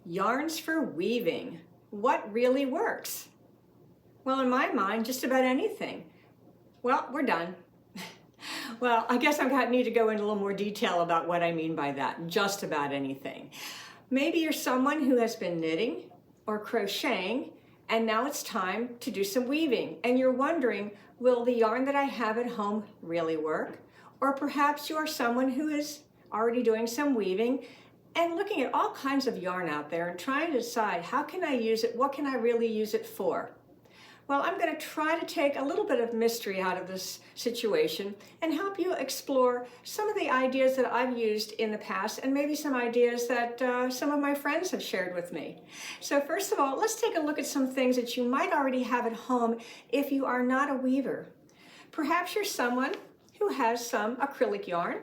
Yarns for weaving. What really works? Well, in my mind, just about anything. Well, we're done. Well, I guess I need to go into a little more detail about what I mean by that. Just about anything. Maybe you're someone who has been knitting or crocheting, and now it's time to do some weaving. And you're wondering, will the yarn that I have at home really work? Or perhaps you are someone who is already doing some weaving and looking at all kinds of yarn out there and trying to decide, how can I use it? What can I really use it for? Well, I'm going to try to take a little bit of mystery out of this situation and help you explore some of the ideas that I've used in the past and maybe some ideas that some of my friends have shared with me. So first of all, let's take a look at some things that you might already have at home if you are not a weaver. Perhaps you're someone who has some acrylic yarn.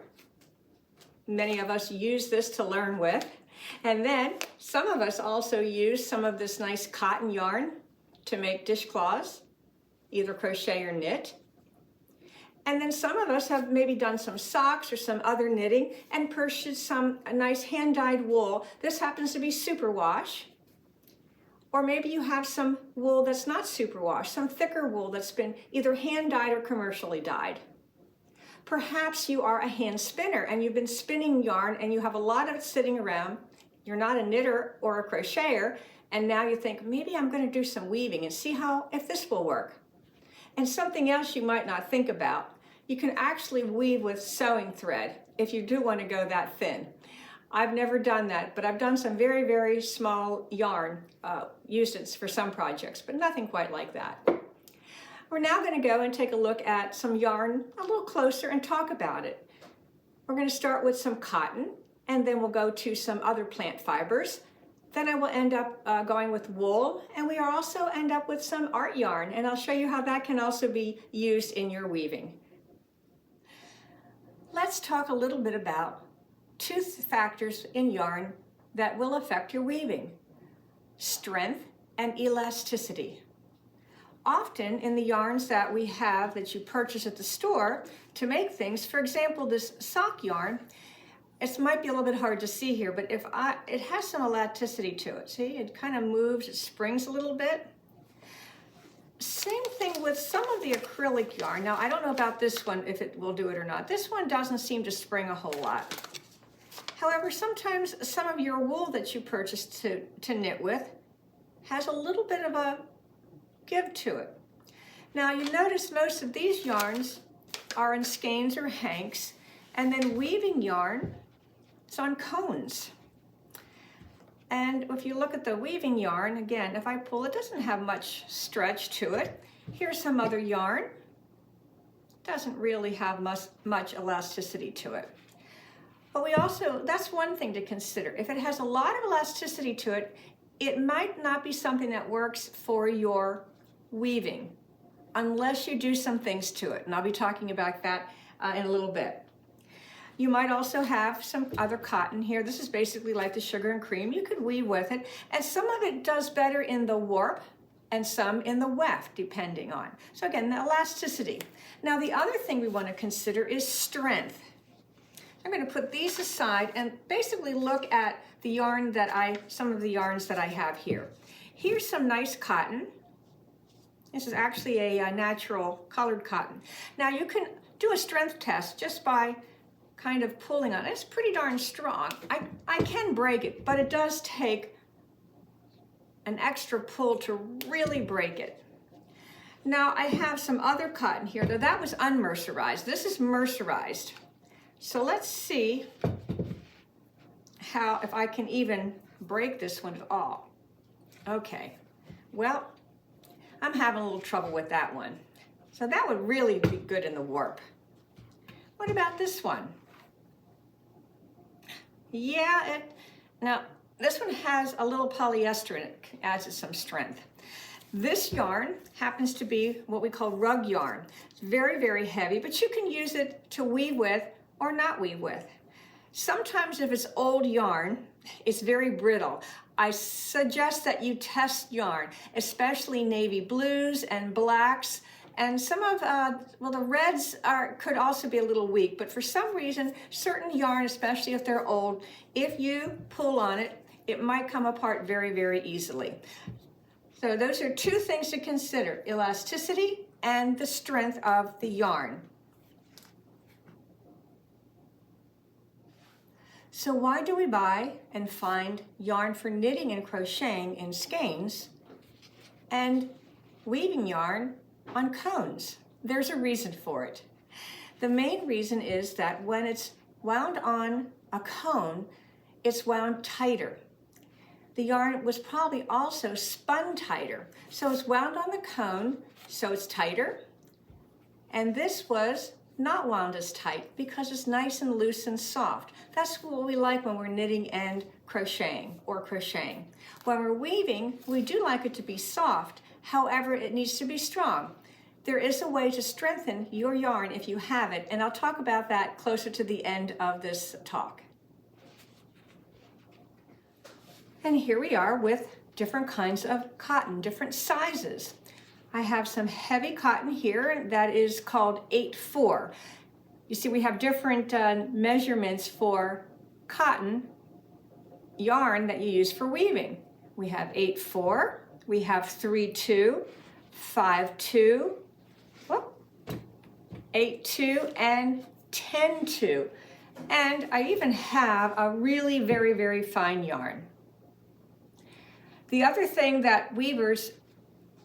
Many of us use this to learn with. And then some of us also use some of this nice cotton yarn to make dishcloths, either crochet or knit. And then some of us have maybe done some socks or some other knitting and purchased some nice hand-dyed wool. This happens to be superwash. Or maybe you have some wool that's not superwash, some thicker wool that's been either hand-dyed or commercially dyed. Perhaps you are a hand spinner and you've been spinning yarn and you have a lot of it sitting around. You're not a knitter or a crocheter, and now you think, maybe I'm going to do some weaving and see if this will work. And something else you might not think about, you can actually weave with sewing thread if you do want to go that thin. I've never done that, but I've done some very, very small yarn used for some projects, but nothing quite like that. We're now going to go and take a look at some yarn a little closer and talk about it. We're going to start with some cotton, and then we'll go to some other plant fibers. Then I will end up going with wool, and we also end up with some art yarn, and I'll show you how that can also be used in your weaving. Let's talk a little bit about two factors in yarn that will affect your weaving: strength and elasticity. Often in the yarns that we have that you purchase at the store to make things, for example, this sock yarn, it might be a little bit hard to see here, but it has some elasticity to it. See, it kind of moves, it springs a little bit. Same thing with some of the acrylic yarn. Now, I don't know about this one, if it will do it or not. This one doesn't seem to spring a whole lot. However, sometimes some of your wool that you purchase to knit with has a little bit of a give to it. Now, you notice most of these yarns are in skeins or hanks, and then weaving yarn, it's on cones. And if you look at the weaving yarn, again, if I pull, it doesn't have much stretch to it. Here's some other yarn. Doesn't really have much elasticity to it. But that's one thing to consider. If it has a lot of elasticity to it, it might not be something that works for your weaving, unless you do some things to it. And I'll be talking about that in a little bit. You might also have some other cotton here. This is basically like the sugar and cream. You could weave with it, and some of it does better in the warp and some in the weft, depending on. So again, the elasticity. Now, the other thing we want to consider is strength. I'm going to put these aside and basically look at the yarn some of the yarns that I have here. Here's some nice cotton. This is actually a natural colored cotton. Now, you can do a strength test just by kind of pulling on it. It's pretty darn strong. I can break it, but it does take an extra pull to really break it. Now, I have some other cotton here. Now, that was unmercerized. This is mercerized. So let's see if I can even break this one at all. Okay, well, I'm having a little trouble with that one. So that would really be good in the warp. What about this one? Yeah, now this one has a little polyester in it, adds some strength. This yarn happens to be what we call rug yarn. It's very, very heavy, but you can use it to weave with or not weave with. Sometimes if it's old yarn, it's very brittle. I suggest that you test yarn, especially navy blues and blacks, and some of, the reds could also be a little weak, but for some reason, certain yarn, especially if they're old, if you pull on it, it might come apart very, very easily. So those are two things to consider: elasticity and the strength of the yarn. So why do we buy and find yarn for knitting and crocheting in skeins and weaving yarn on cones? There's a reason for it. The main reason is that when it's wound on a cone, it's wound tighter. The yarn was probably also spun tighter. So it's wound on the cone, so it's tighter. And this was not wound as tight because it's nice and loose and soft. That's what we like when we're knitting and crocheting or crocheting. When we're weaving, we do like it to be soft. However, it needs to be strong. There is a way to strengthen your yarn if you have it, and I'll talk about that closer to the end of this talk. And here we are with different kinds of cotton, different sizes. I have some heavy cotton here that is called 8/4. You see, we have different measurements for cotton yarn that you use for weaving. We have 8/4, we have 3/2, 5/2, 8/2, and 10/2. And I even have a really very, very fine yarn. The other thing that weavers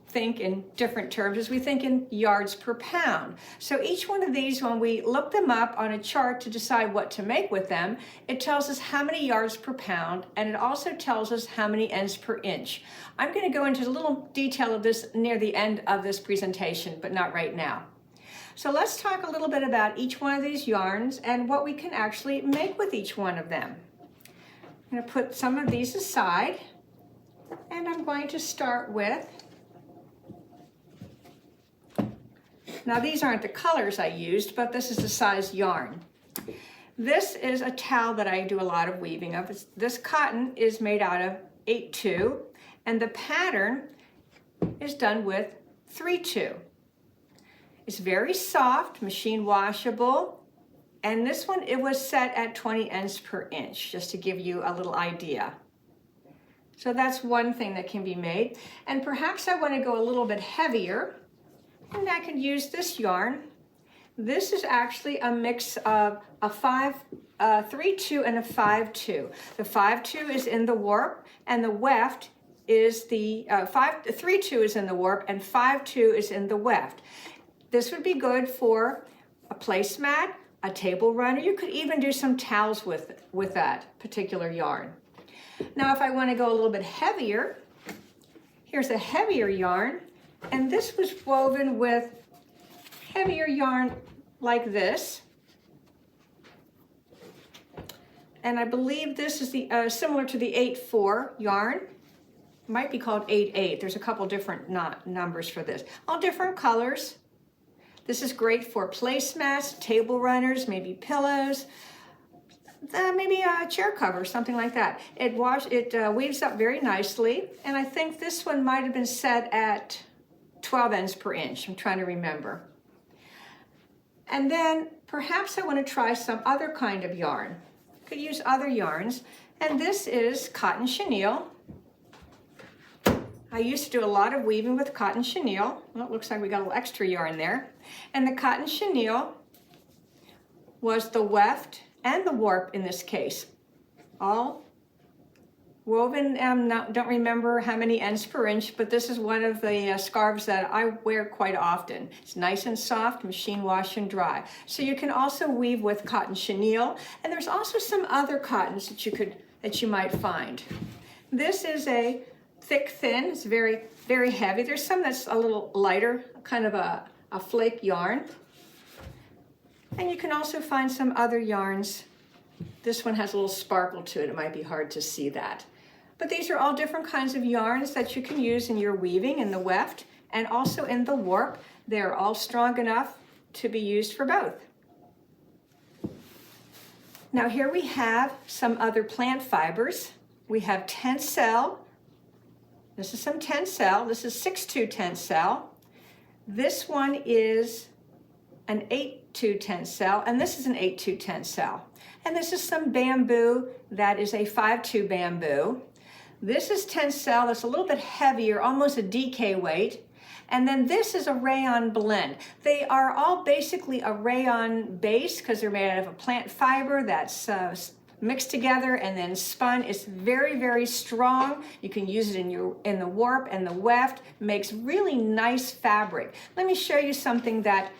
think in different terms is we think in yards per pound. So each one of these, when we look them up on a chart to decide what to make with them, it tells us how many yards per pound, and it also tells us how many ends per inch. I'm going to go into a little detail of this near the end of this presentation, but not right now. So let's talk a little bit about each one of these yarns and what we can actually make with each one of them. I'm going to put some of these aside, and I'm going to start with, now these aren't the colors I used, but this is the size yarn. This is a towel that I do a lot of weaving of. This cotton is made out of 8/2, and the pattern is done with 3/2. It's very soft, machine washable, and this one, it was set at 20 ends per inch, just to give you a little idea. So that's one thing that can be made. And perhaps I want to go a little bit heavier, and I can use this yarn. This is actually a mix of a 3/2 and a 5/2. The 5/2 is in the warp, and the weft is the 3/2 is in the warp, and 5/2 is in the weft. This would be good for a placemat, a table runner. You could even do some towels with that particular yarn. Now, if I want to go a little bit heavier, here's a heavier yarn, and this was woven with heavier yarn like this. And I believe this is the similar to the 8/4 yarn. It might be called 8/8. There's a couple different numbers for this. All different colors. This is great for placemats, table runners, maybe pillows, maybe a chair cover, something like that. It weaves up very nicely, and I think this one might have been set at 12 ends per inch. I'm trying to remember. And then perhaps I want to try some other kind of yarn. Could use other yarns, and this is cotton chenille. I used to do a lot of weaving with cotton chenille. Well, it looks like we got a little extra yarn there. And the cotton chenille was the weft and the warp in this case. All woven, don't remember how many ends per inch, but this is one of the scarves that I wear quite often. It's nice and soft, machine wash and dry. So you can also weave with cotton chenille, and there's also some other cottons that you might find. This is a thick, thin. It's very, very heavy. There's some that's a little lighter, kind of a flake yarn. And you can also find some other yarns. This one has a little sparkle to it. It might be hard to see that. But these are all different kinds of yarns that you can use in your weaving in the weft and also in the warp. They're all strong enough to be used for both. Now here we have some other plant fibers. We have tencel. This is some tencel. This is 6/2 tencel. This one is an 8/2 tencel, and this is an 8/2 tencel. And this is some bamboo that is a 5/2 bamboo. This is tencel, that's a little bit heavier, almost a DK weight. And then this is a rayon blend. They are all basically a rayon base because they're made out of a plant fiber that's mixed together and then spun. It's very, very strong. You can use it in the warp and the weft. Makes really nice fabric. Let me show you something that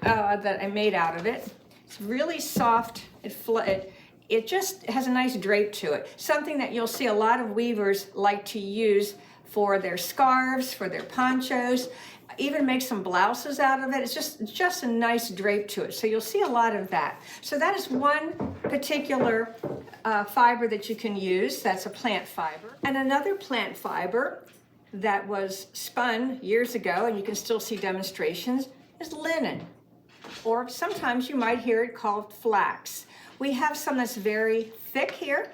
I made out of it. It's really soft. It just has a nice drape to it. Something that you'll see a lot of weavers like to use for their scarves, for their ponchos, even make some blouses out of it. It's just a nice drape to it. So you'll see a lot of that. So that is one particular fiber that you can use. That's a plant fiber. And another plant fiber that was spun years ago, and you can still see demonstrations, is linen. Or sometimes you might hear it called flax. We have some that's very thick here,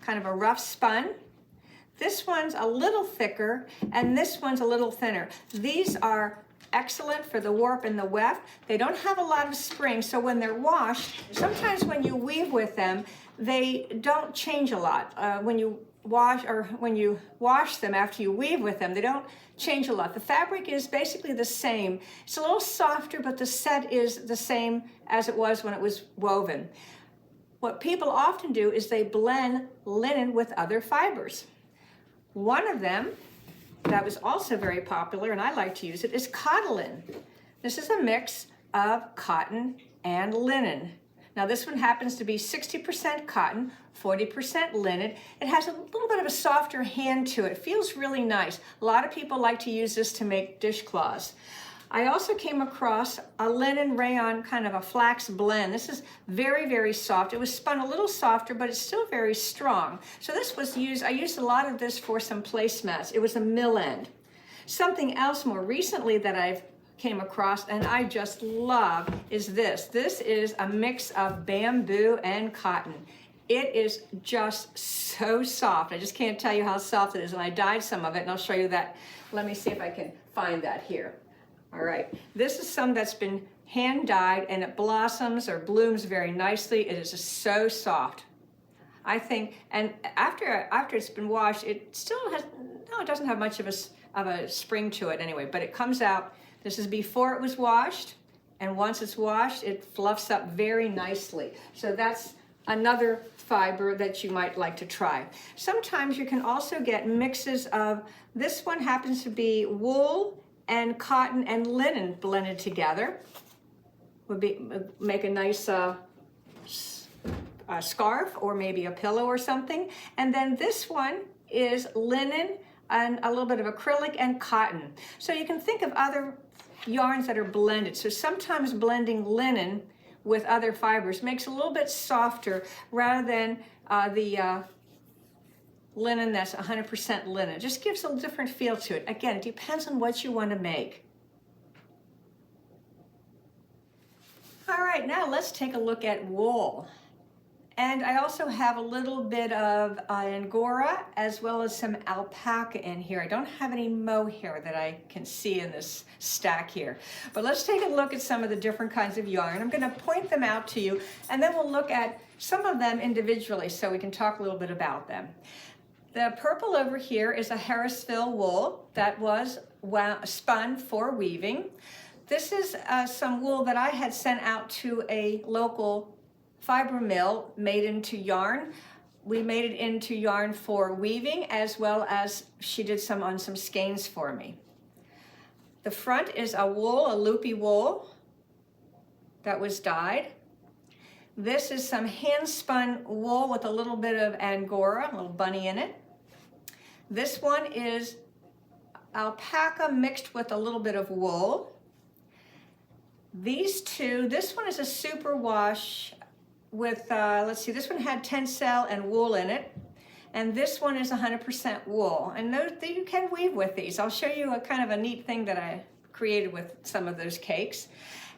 kind of a rough spun. This one's a little thicker, and this one's a little thinner. These are excellent for the warp and the weft. They don't have a lot of spring, so when they're washed, sometimes when you weave with them, they don't change a lot. When you wash them after you weave with them, they don't change a lot. The fabric is basically the same. It's a little softer, but the set is the same as it was when it was woven. What people often do is they blend linen with other fibers. One of them that was also very popular, and I like to use it, is cotton. This is a mix of cotton and linen. Now this one happens to be 60% cotton, 40% linen. It has a little bit of a softer hand to it. It feels really nice. A lot of people like to use this to make dishcloths. I also came across a linen rayon, kind of a flax blend. This is very, very soft. It was spun a little softer, but it's still very strong. So this was used, I used a lot of this for some placemats. It was a mill end. Something else more recently that I've came across and I just love is this. This is a mix of bamboo and cotton. It is just so soft. I just can't tell you how soft it is. And I dyed some of it, and I'll show you that. Let me see if I can find that here. All right, this is some that's been hand dyed, and it blossoms or blooms very nicely. It is just so soft. I think, and after it's been washed, it still has, no, it doesn't have much of a spring to it anyway, but it comes out. This is before it was washed, and once it's washed, it fluffs up very nicely. So that's another fiber that you might like to try. Sometimes you can also get mixes of, this one happens to be wool and cotton and linen blended together. Make a nice scarf or maybe a pillow or something. And then this one is linen and a little bit of acrylic and cotton. So you can think of other yarns that are blended. So sometimes blending linen with other fibers makes it a little bit softer rather than the linen that's 100% linen. It just gives a different feel to it. Again, it depends on what you want to make. All right, now let's take a look at wool. And I also have a little bit of Angora as well as some alpaca in here. I don't have any mohair that I can see in this stack here. But let's take a look at some of the different kinds of yarn. I'm going to point them out to you, and then we'll look at some of them individually so we can talk a little bit about them. The purple over here is a Harrisville wool that was spun for weaving. This is some wool that I had sent out to a local fiber mill, made into yarn. We made it into yarn for weaving, as well as she did some on some skeins for me. The front is a wool, a loopy wool that was dyed. This is some hand spun wool with a little bit of Angora, a little bunny in it. This one is alpaca mixed with a little bit of wool. These two, this one is a super wash with, let's see, this one had tencel and wool in it. And this one is 100% wool. And those, you can weave with these. I'll show you a kind of a neat thing that I created with some of those cakes.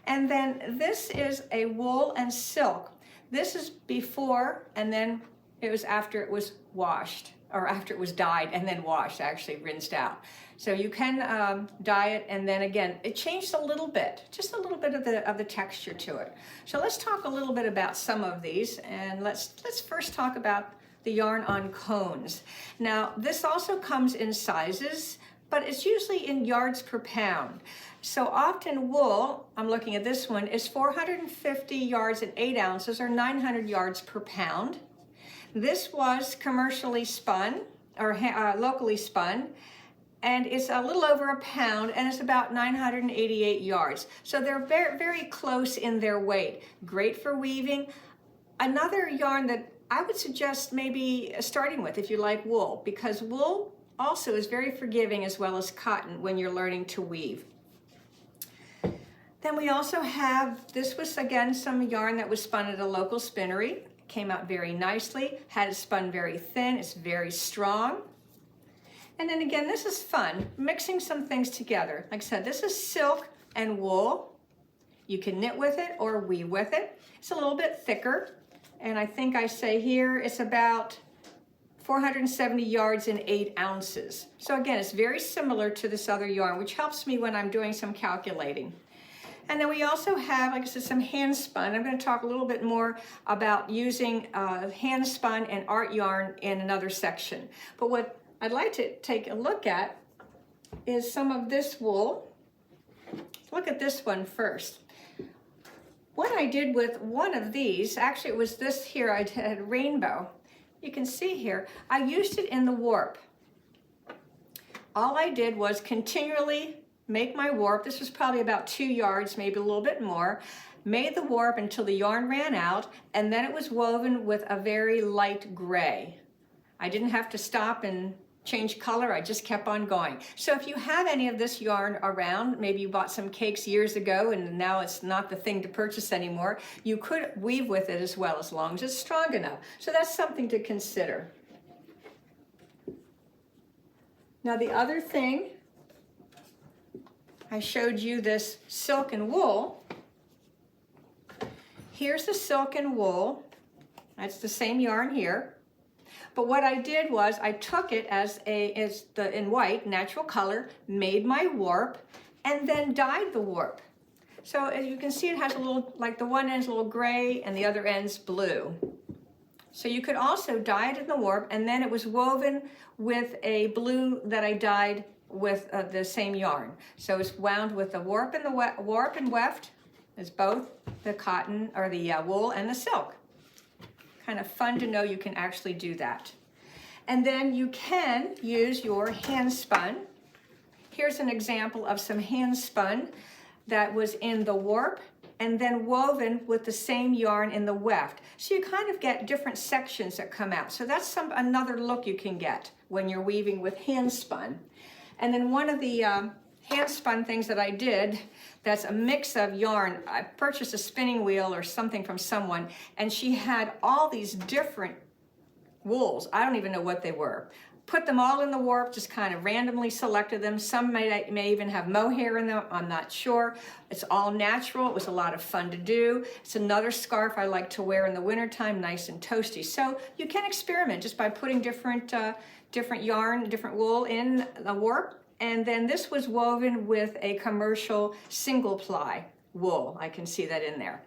And then this is a wool and silk. This is before, and then it was after it was washed, or after it was dyed and then washed, actually rinsed out. So you can dye it, and then again, it changed a little bit, just a little bit of the texture to it. So let's talk a little bit about some of these, and let's first talk about the yarn on cones. Now, this also comes in sizes, but it's usually in yards per pound. So often wool, I'm looking at this one, is 450 yards and 8 ounces, or 900 yards per pound. This was commercially spun, or locally spun, and it's a little over a pound, and it's about 988 yards. So they're very, very close in their weight. Great for weaving. Another yarn that I would suggest maybe starting with if you like wool, because wool also is very forgiving as well as cotton when you're learning to weave. Then we also have, this was again some yarn that was spun at a local spinnery. Came out very nicely, had it spun very thin, it's very strong. And then again, this is fun, mixing some things together. Like I said, this is silk and wool. You can knit with it or weave with it. It's a little bit thicker, and I think I say here it's about 470 yards and 8 ounces. So again, it's very similar to this other yarn, which helps me when I'm doing some calculating. And then we also have, like I said, some hand spun. I'm going to talk a little bit more about using hand spun and art yarn in another section. But what I'd like to take a look at is some of this wool. Look at this one first. What I did with one of these, actually it was this here, I had rainbow. You can see here, I used it in the warp. All I did was continually make my warp. This was probably about 2 yards, maybe a little bit more. Made the warp until the yarn ran out, and then it was woven with a very light gray. I didn't have to stop and change color, I just kept on going. So if you have any of this yarn around, maybe you bought some cakes years ago and now it's not the thing to purchase anymore, you could weave with it as well, as long as it's strong enough. So that's something to consider. Now the other thing, I showed you this silk and wool. Here's the silk and wool. That's the same yarn here. But what I did was I took it in white, natural color, made my warp, and then dyed the warp. So as you can see, it has a little, like the one end's a little gray and the other end's blue. So you could also dye it in the warp, and then it was woven with a blue that I dyed with the same yarn. So it's wound with the warp and weft, is both the cotton or the wool and the silk. Kind of fun to know you can actually do that. And then you can use your hand spun. Here's an example of some hand spun that was in the warp and then woven with the same yarn in the weft. So you kind of get different sections that come out. So that's another look you can get when you're weaving with hand spun. And then one of the hand spun things that I did, that's a mix of yarn. I purchased a spinning wheel or something from someone, and she had all these different wools. I don't even know what they were. Put them all in the warp, just kind of randomly selected them. Some may even have mohair in them, I'm not sure. It's all natural. It was a lot of fun to do. It's another scarf I like to wear in the wintertime, nice and toasty. So you can experiment just by putting different yarn, different wool in the warp. And then this was woven with a commercial single ply wool. I can see that in there.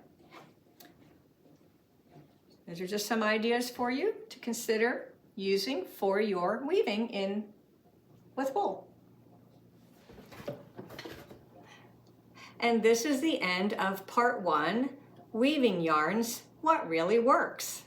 Those are just some ideas for you to consider using for your weaving with wool. And this is the end of part 1, Weaving Yarns, What Really Works.